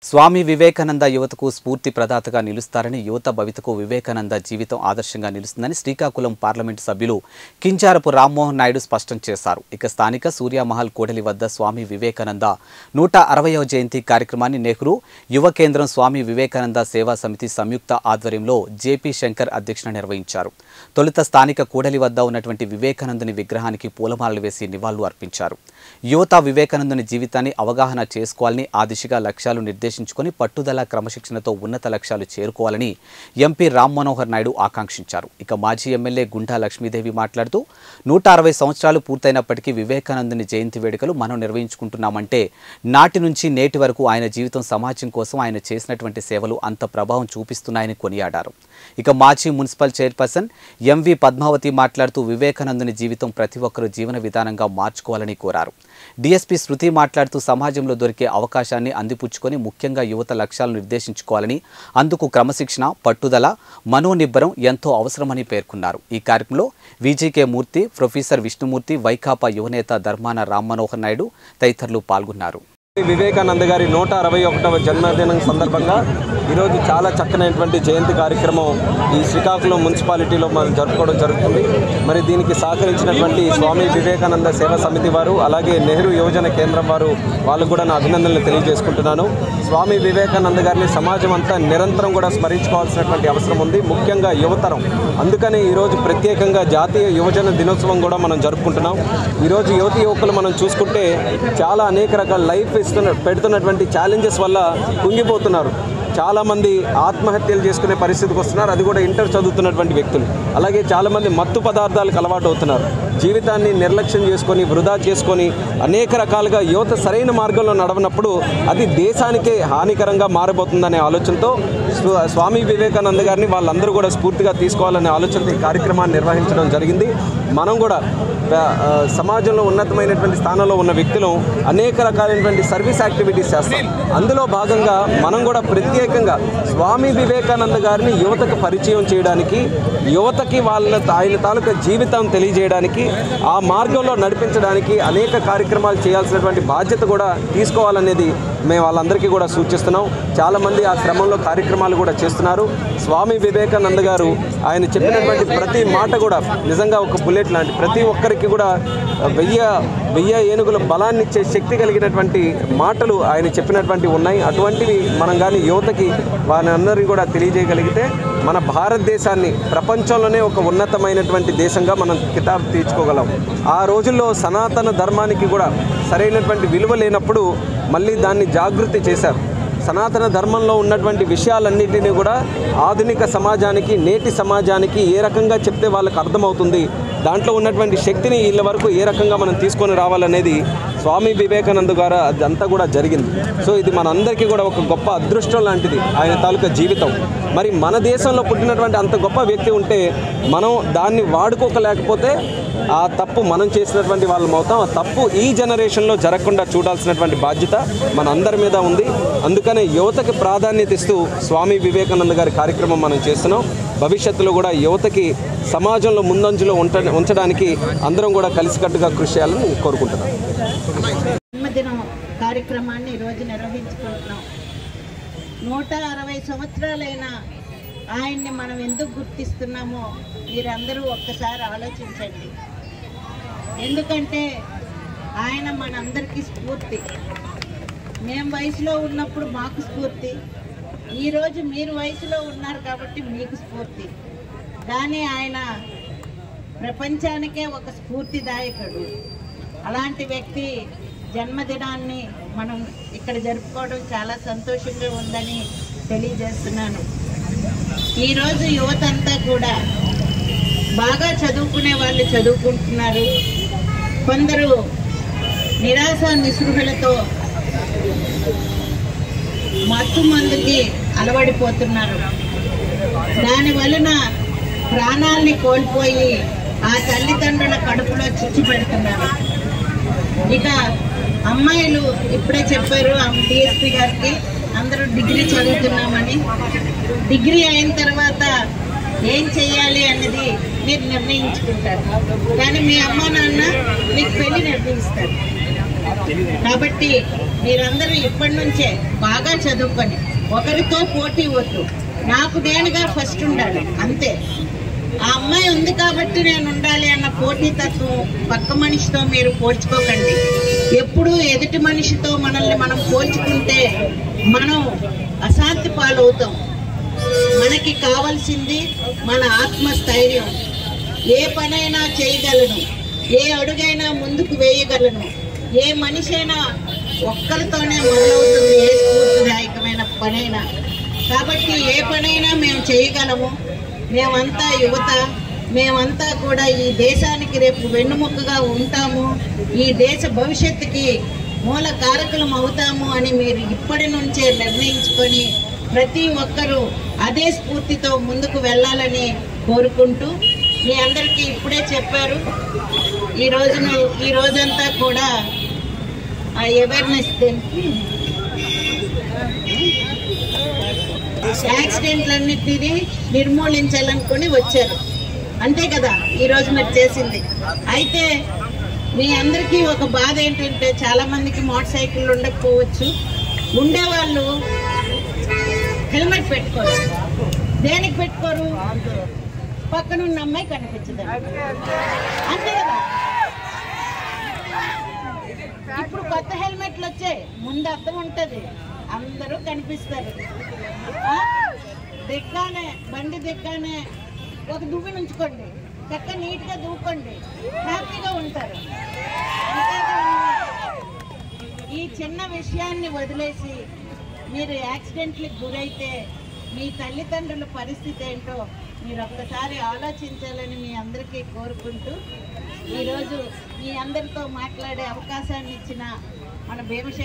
స్వామి వివేకానంద యువతకు స్ఫూర్తి ప్రదాతగా నిలుస్తారని, యువత భవితకు వివేకానంద జీవితం ఆదర్శంగా నిలుస్తుందని శ్రీకాకుళం పార్లమెంటు సభ్యులు కింజారపు రామ్మోహన్ నాయుడు స్పష్టం చేశారు. ఇక స్థానిక సూర్యమహల్ కూడలి వద్ద స్వామి వివేకానంద 160వ జయంతి కార్యక్రమాన్ని నెహ్రూ యువ కేంద్రం స్వామి వివేకానంద సేవా సమితి సంయుక్త ఆధ్వర్యంలో జేపీ శంకర్ అధ్యక్షతన నిర్వహించారు. తొలుత స్థానిక కూడలి వద్ద ఉన్నటువంటి వివేకానందుని విగ్రహానికి పూలమాలలు వేసి నివాళులు అర్పించారు. యువత వివేకానందుని జీవితాన్ని అవగాహన చేసుకోవాలని, ఆ దిశగా లక్ష్యాలు నిర్దేశించుకొని పట్టుదల క్రమశిక్షణతో ఉన్నత లక్ష్యాలు చేరుకోవాలని ఎంపీ రామ్మనోహర్ నాయుడు ఆకాంక్షించారు. ఇక మాజీ ఎమ్మెల్యే గుండా లక్ష్మీదేవి మాట్లాడుతూ 160 సంవత్సరాలు పూర్తయినప్పటికీ వివేకానందుని జయంతి వేడుకలు మనం నిర్వహించుకుంటున్నామంటే నాటి నుంచి నేటి వరకు ఆయన జీవితం సమాజం కోసం ఆయన చేసినటువంటి సేవలు అంత ప్రభావం చూపిస్తున్నాయని కొనియాడారు. ఇక మాజీ మున్సిపల్ చైర్పర్సన్ ఎంవి పద్మావతి మాట్లాడుతూ వివేకానందుని జీవితం ప్రతి ఒక్కరూ జీవన విధానంగా మార్చుకోవాలని కోరారు. డిఎస్పీ శృతి మాట్లాడుతూ సమాజంలో దొరికే అవకాశాన్ని అందిపుచ్చుకొని ముఖ్యంగా యువత లక్ష్యాలను నిర్దేశించుకోవాలని, అందుకు క్రమశిక్షణ, పట్టుదల, మనోనిబ్బరం ఎంతో అవసరమని పేర్కొన్నారు. ఈ కార్యక్రమంలో విజీకే మూర్తి, ప్రొఫెసర్ విష్ణుమూర్తి, వైకాపా యువనేత ధర్మాన రామ్మనోహర్ నాయుడు తదితరులు పాల్గొన్నారు. వివేకానంద గారి 161వ జన్మదినం సందర్భంగా ఈరోజు చాలా చక్కనైనటువంటి జయంతి కార్యక్రమం ఈ శ్రీకాకుళం మున్సిపాలిటీలో మనం జరుపుకోవడం జరుగుతుంది. మరి దీనికి సహకరించినటువంటి స్వామి వివేకానంద సేవా సమితి వారు, అలాగే నెహ్రూ యువజన కేంద్రం వారు, వాళ్ళకు కూడా నా అభినందనలు తెలియజేసుకుంటున్నాను. స్వామి వివేకానంద గారిని సమాజం అంతా నిరంతరం కూడా స్మరించుకోవాల్సినటువంటి అవసరం ఉంది, ముఖ్యంగా యువతరం. అందుకని ఈరోజు ప్రత్యేకంగా జాతీయ యువజన దినోత్సవం కూడా మనం జరుపుకుంటున్నాం. ఈరోజు యువతి యువకులు మనం చూసుకుంటే చాలా అనేక రకాల లైఫ్ పెడుతున్నటువంటి ఛాలెంజెస్ వల్ల కుంగిపోతున్నారు. చాలామంది ఆత్మహత్యలు చేసుకునే పరిస్థితికి వస్తున్నారు, అది కూడా ఇంటర్ చదువుతున్నటువంటి వ్యక్తులు. అలాగే చాలామంది మత్తు పదార్థాలకు అలవాటు అవుతున్నారు. జీవితాన్ని నిర్లక్ష్యం చేసుకొని, వృధా చేసుకొని అనేక రకాలుగా యువత సరైన మార్గంలో నడవనప్పుడు అది దేశానికే హానికరంగా మారబోతుందనే ఆలోచనతో స్వామి వివేకానంద గారిని వాళ్ళందరూ కూడా స్ఫూర్తిగా తీసుకోవాలనే ఆలోచనతో ఈ కార్యక్రమాన్ని నిర్వహించడం జరిగింది. మనం కూడా సమాజంలో ఉన్నతమైనటువంటి స్థానంలో ఉన్న వ్యక్తులు అనేక రకాలైనటువంటి సర్వీస్ యాక్టివిటీస్ చేస్తాం. అందులో భాగంగా మనం కూడా ప్రత్యేకంగా స్వామి వివేకానంద గారిని యువతకు పరిచయం చేయడానికి, యువతకి ఆయన తాలూకా జీవితం తెలియజేయడానికి, ఆ మార్గంలో నడిపించడానికి అనేక కార్యక్రమాలు చేయాల్సినటువంటి బాధ్యత కూడా తీసుకోవాలనేది మేము వాళ్ళందరికీ కూడా సూచిస్తున్నాం. చాలామంది ఆ క్రమంలో కార్యక్రమాలు కూడా చేస్తున్నారు. స్వామి వివేకానంద గారు ఆయన చెప్పినటువంటి ప్రతి మాట కూడా నిజంగా ఒక బుల్లెట్ లాంటి, ప్రతి ఒక్కరికి కూడా 1000 ఏనుగుల బలాన్ని ఇచ్చే శక్తి కలిగినటువంటి మాటలు ఆయన చెప్పినటువంటి ఉన్నాయి. అటువంటివి మనం కానీ యువతకి వారందరినీ కూడా తెలియజేయగలిగితే మన భారతదేశాన్ని ప్రపంచంలోనే ఒక ఉన్నతమైనటువంటి దేశంగా మనం కితాబు తీర్చుకోగలం. ఆ రోజుల్లో సనాతన ధర్మానికి కూడా సరైనటువంటి విలువ లేనప్పుడు మళ్ళీ దాన్ని జాగృతి చేశారు. సనాతన ధర్మంలో ఉన్నటువంటి విషయాలన్నింటినీ కూడా ఆధునిక సమాజానికి, నేటి సమాజానికి ఏ రకంగా చెప్తే వాళ్ళకి అర్థమవుతుంది, దాంట్లో ఉన్నటువంటి శక్తిని వీళ్ళ వరకు ఏ రకంగా మనం తీసుకొని రావాలనేది స్వామి వివేకానంద గారు అదంతా కూడా జరిగింది. సో ఇది మనందరికీ కూడా ఒక గొప్ప అదృష్టం లాంటిది ఆయన తాలూకా జీవితం. మరి మన దేశంలో పుట్టినటువంటి అంత గొప్ప వ్యక్తి ఉంటే మనం దాన్ని వాడుకోలేకపోతే ఆ తప్పు మనం చేసినటువంటి వాళ్ళం అవుతాం. ఆ తప్పు ఈ జనరేషన్లో జరగకుండా చూడాల్సినటువంటి బాధ్యత మన అందరి మీద ఉంది. అందుకనే యువతకి ప్రాధాన్యత ఇస్తూ స్వామి వివేకానంద గారి కార్యక్రమం మనం చేస్తున్నాం. భవిష్యత్తులో కూడా యువతకి సమాజంలో ముందంజలో ఉంచడానికి అందరం కూడా కలిసికట్టుగా కృషి చేయాలని కోరుకుంటున్నాం. జన్మదినం కార్యక్రమాన్ని ఈరోజు నిర్వహించుకుంటున్నాం. 160 సంవత్సరాలైన ఆయన్ని మనం ఎందుకు గుర్తిస్తున్నామో మీరందరూ ఒక్కసారి ఆలోచించండి. ఎందుకంటే ఆయన మనందరికీ స్ఫూర్తి. మేము వయసులో ఉన్నప్పుడు మాకు స్ఫూర్తి, ఈరోజు మీరు వయసులో ఉన్నారు కాబట్టి మీకు స్ఫూర్తి. కానీ ఆయన ప్రపంచానికే ఒక స్ఫూర్తిదాయకుడు. అలాంటి వ్యక్తి జన్మదినాన్ని మనం ఇక్కడ జరుపుకోవడం చాలా సంతోషంగా ఉందని తెలియజేస్తున్నాను. ఈరోజు యువత అంతా కూడా బాగా చదువుకునే వాళ్ళు చదువుకుంటున్నారు, కొందరు నిరాశ నిస్పృహలతో మత్తు మందుకి అలవడిపోతున్నారు. దాని వలన ప్రాణాలని కోల్పోయి ఆ తల్లిదండ్రుల కడుపులో చిచ్చు పెడుతున్నారు. ఇక అమ్మాయిలు ఇప్పుడే చెప్పారు డిఎస్పీ గారికి, అందరూ డిగ్రీ చదువుతున్నామని. డిగ్రీ అయిన తర్వాత ఏం చేయాలి అన్నది మీరు నిర్ణయించుకుంటారు, కానీ మీ అమ్మ నాన్న మీకు పెళ్లి నిర్ణయిస్తారు. కాబట్టి మీరందరూ ఇప్పటి నుంచే బాగా చదువుకొని ఒకరితో పోటీ వద్దు. నాకు నేనుగా ఫస్ట్ ఉండాలి అంతే. ఆ అమ్మాయి ఉంది కాబట్టి నేను ఉండాలి అన్న పోటీతత్వం పక్క మనిషితో మీరు పోల్చుకోకండి. ఎప్పుడూ ఎదుటి మనిషితో మనల్ని మనం పోల్చుకుంటే మనం అశాంతి పాలవుతాం. మనకి కావాల్సింది మన ఆత్మస్థైర్యం. ఏ పనైనా చేయగలను, ఏ అడుగైనా ముందుకు వేయగలను. ఏ మనిషి అయినా ఒక్కరితోనే మొదలవుతుంది, ఏ స్ఫూర్తిదాయకమైన పనైనా. కాబట్టి ఏ పనైనా మేము చేయగలము. మేమంతా యువత, మేమంతా కూడా ఈ దేశానికి రేపు వెన్నుముక్కగా ఉంటాము, ఈ దేశ భవిష్యత్తుకి మూల కారకులం అవుతాము అని మీరు ఇప్పటి నుంచే నిర్ణయించుకొని ప్రతి ఒక్కరూ అదే స్ఫూర్తితో ముందుకు వెళ్ళాలని కోరుకుంటూ, మీ అందరికీ ఇప్పుడే చెప్పారు, ఈ రోజంతా కూడా అవేర్నెస్ యాక్సిడెంట్లన్నిటినీ నిర్మూలించాలనుకుని వచ్చారు. అంతే కదా ఈరోజు మీరు చేసింది. అయితే మీ అందరికీ ఒక బాధ ఏంటంటే చాలా మందికి మోటార్ సైకిల్ ఉండకపోవచ్చు. ఉండేవాళ్ళు హెల్మెట్ పెట్టుకోరు. దేనికి పెట్టుకోరు? పక్కనున్న అమ్మాయి కనిపించదు, అంతే కదా. ఇప్పుడు కొత్త హెల్మెట్లు వచ్చాయి, ముందు అర్థం ఉంటుంది, అందరూ కనిపిస్తారు. దిగ్గానే బండి దిగ్గానే ఒక దువ్వి ఉంచుకోండి, చక్క నీట్గా దూకోండి, హ్యాపీగా ఉంటారు. ఈ చిన్న విషయాన్ని వదిలేసి మీరు యాక్సిడెంట్లకు గురైతే మీ తల్లిదండ్రుల పరిస్థితి ఏంటో మీరు ఒక్కసారి ఆలోచించాలని మీ అందరికీ కోరుకుంటూ, ఈరోజు మీ అందరితో మాట్లాడే అవకాశాన్ని ఇచ్చిన మన భీమశంకర్